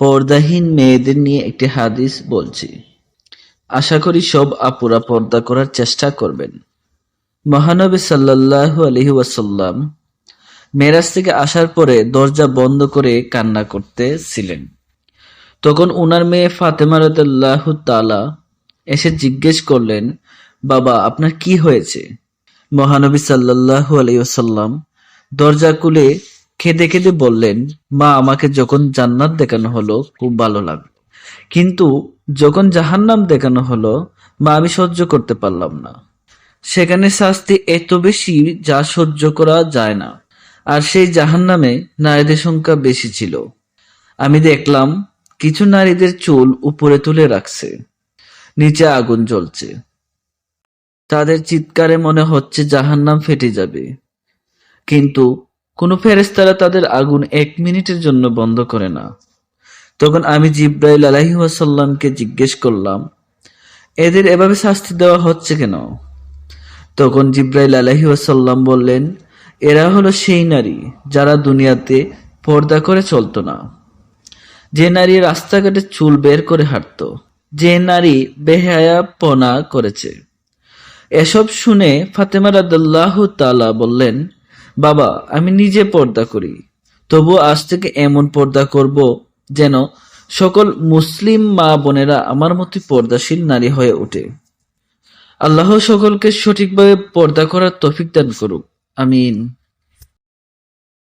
পর্দাহীন মেয়েদের নিয়ে একটি হাদিস বলছি। আশা করি সব আপুরা পর্দা করার চেষ্টা করবেন। মহানবী সাল্লাল্লাহু আলাইহি ওয়াসাল্লাম মেরাজ থেকে আসার পরে দরজা বন্ধ করে কান্না করতেছিলেন। তখন উনার মেয়ে ফাতেমা রাদিয়াল্লাহু তাআলা এসে জিজ্ঞেস করলেন, বাবা আপনার কি হয়েছে? মহানবী সাল্লাল্লাহু আলাইহি ওয়াসাল্লাম দরজা খুলে কেঁদে কেঁদে বললেন, মা আমাকে যখন জান্নাত দেখানো হলো খুব ভালো লাগলো, কিন্তু যখন জাহান্নাম দেখানো হলো মা আমি সহ্য করতে পারলাম না। সেখানে শাস্তি এত বেশি যা সহ্য করা যায় না, আর সেই জাহান্নামে নারীদের সংখ্যা বেশি ছিল। আমি দেখলাম কিছু নারীদের চুল উপরে তুলে রাখছে, নিচে আগুন জ্বলছে। তাদের চিৎকারে মনে হচ্ছে জাহান্নাম ফেটে যাবে, কিন্তু কোনো ফেরেশতারা তাদের আগুন 1 মিনিটের জন্য বন্ধ করে না। তখন আমি জিবরাইল আলাইহিস সালামকে জিজ্ঞেস করলাম, এদের এভাবে শাস্তি দেওয়া হচ্ছে কেন? তখন জিবরাইল আলাইহিস সালাম বললেন, এরা হলো সেই নারী যারা দুনিয়াতে পর্দা করে চলতো না, যে নারী রাস্তাঘাটে চুল বের করে হাঁটতো, যে নারী বেহায়াপনা করেছে। এসব শুনে ফাতেমা রাদিয়াল্লাহু তাআলা বললেন, বাবা আমি নিজে পর্দা করি, তবু আজ থেকে এমন পর্দা করব যেন সকল মুসলিম মা বোনেরা আমার মতো পর্দাশীল নারী হয়ে ওঠে। আল্লাহ সকলকে সঠিকভাবে পর্দা করার তৌফিক দান করুক, আমিন।